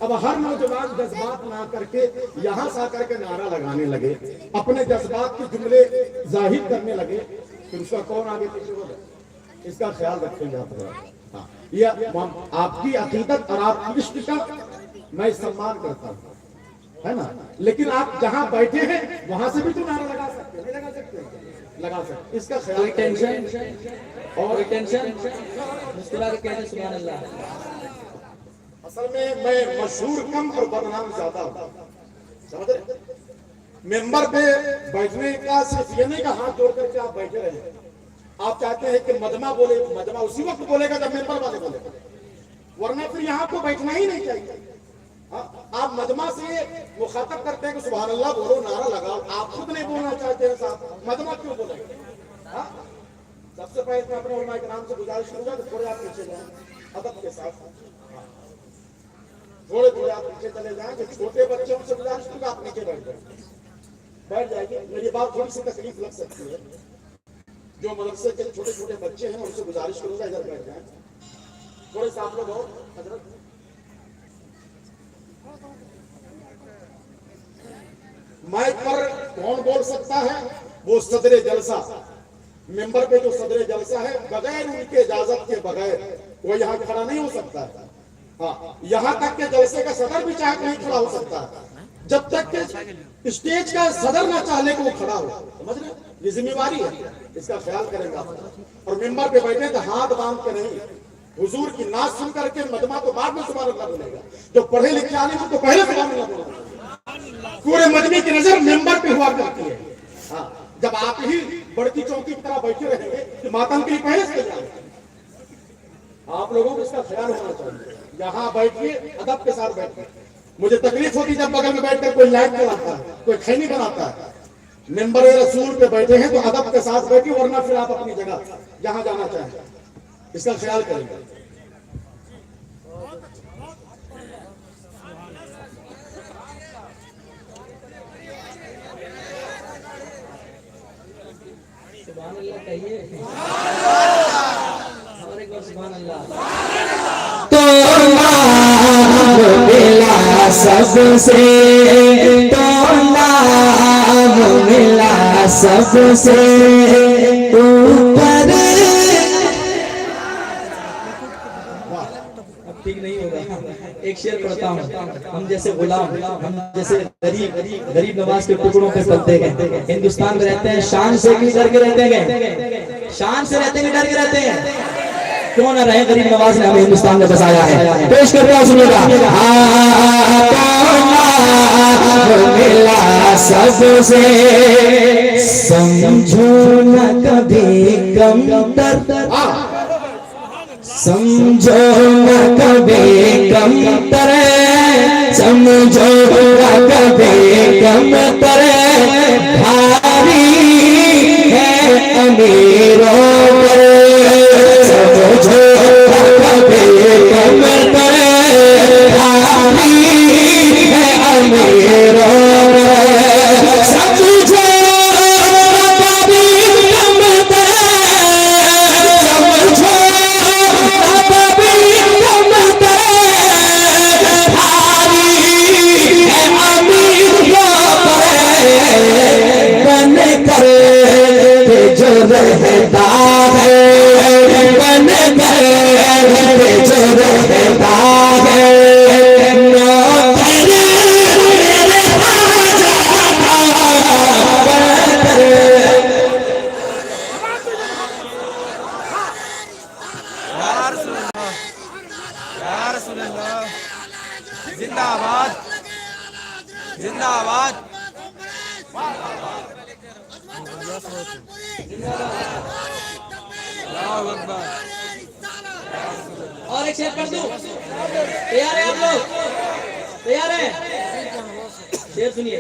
अब हर नौजवान जज्बात ना करके यहाँ से आकर के नारा लगाने लगे, अपने जज्बात के जुमले जाहिर करने लगे, फिर उसका कौन आगे पीछे होगा? इसका ख्याल रखेंगे आप लोग। हाँ, यह आपकी अकीदत और आपकी इश्क का मैं सम्मान करता हूँ, है ना। लेकिन आप जहाँ बैठे हैं वहां से भी तो नारा लगा सकते हैं, नहीं लगा सकते? लगा सकते। इसका ख्याल। टेंशन और टेंशन मुस्कुरा के कहते सुभान अल्लाह। असल में मैं मशहूर कम और बदनाम ज्यादा हूँ, समझ रहे? मेंबर पे बैठने का सिर्फ ये नहीं का हाथ जोड़ करके आप बैठे रहे। आप चाहते हैं कि मजमा बोले, मजमा उसी वक्त बोलेगा जब मेंबर वाले बोलेगा, वरना फिर यहाँ को बैठना ही नहीं चाहिए। आप मजमा से मुखातब करते हैं कि सुभान अल्लाह बोलो, नारा लगाओ, आप खुद नहीं बोलना चाहते हैं साहब, मजमा क्यों बोलेंगे? सबसे पहले मैं अपने उलमा इकराम से गुजारिश करूंगा कि थोड़े आप पीछे जाएं अदब के साथ, थोड़े आप पीछे चले जाएं। कि छोटे बच्चों से गुजारिश करूंगा आप नीचे बैठ जाइए। मेरी बात थोड़ी सी तकलीफ लग सकती है, जो मदरसे के छोटे छोटे बच्चे हैं उनसे गुजारिश करूंगा इधर बैठ जाएं। थोड़े से आप लोग और हजरत माइक पर कौन बोल सकता है? वो सदरे जलसा, मेंबर पे जो सदरे जलसा है, बगैर उनके इजाजत के बगैर वो यहाँ खड़ा नहीं हो सकता है। हाँ, यहाँ तक के जलसे का सदर भी चाहे नहीं खड़ा हो सकता है, जब तक के स्टेज का सदर ना चाहे कि वो खड़ा हो। समझ रहे? ये जिम्मेवारी है, इसका ख्याल करेंगे आप। और मेंबर पे बैठे तो हाथ बांध के नहीं, हुजूर की नाच सुन करके मजमा तो बाद में सुभान अल्लाह बोलेगा, जो पढ़े लिखे आने को तो पहले सुभान अल्लाह बोलेगा। पूरे मजमे की नजर मेंबर पे हुआ करती है। हाँ, जब आप ही बड़की चौकी की तरह बैठे रहेंगे कि मातम के लिए पहले से जाए, आप लोगों को इसका ख्याल होना चाहिए। यहाँ बैठिए, अदब के साथ बैठिए। मुझे तकलीफ होती जब बगल में बैठकर कोई लाइट चलाता है, कोई खैनी बनाता है। मेंबर रसूल पे बैठे हैं तो अदब के साथ बैठिए, वरना फिर आप अपनी जगह जहां जाना चाहें, इसका ख्याल करेंगे। सुभान अल्लाह कहिए, और एक बार सुभान अल्लाह। तो मिला सबसे, तो मिला सबसे ऊपर। अब ठीक नहीं होगा, एक शेर पढ़ता हूँ। हम जैसे गुलाम, हम जैसे गरीब नवाज के टुकड़ों पे पलते हैं, हिंदुस्तान में रहते हैं, शान से भी डर के रहते हैं, शान से रहते हैं, डर के रहते हैं। क्यों ना रहे, गरीब नवाज ने हमें हिंदुस्तान में बसाया है। पेश करते हैं, सुनिएगा। मिला सबसे, समझो न कभी कमतर, समझो न कभी कमतर, समझो न कभी कमतर, भारी है अमीरों पर, समझो न कभी कमतर, भारी है अमीरों पर, समझो रहता है, बन गए जो रहता है, जिंदाबाद जिंदाबाद। और एक शेर कर दूं, तैयार है आप लोग? तैयार है? शेर सुनिए।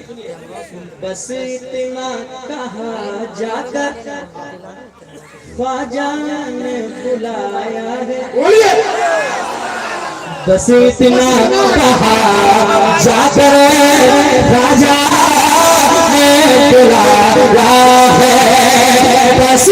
बस इतना कहा जाकर ख्वाजा ने बुलाया है, बस इतना कहा जाकर राजा ने बुलाया है, बस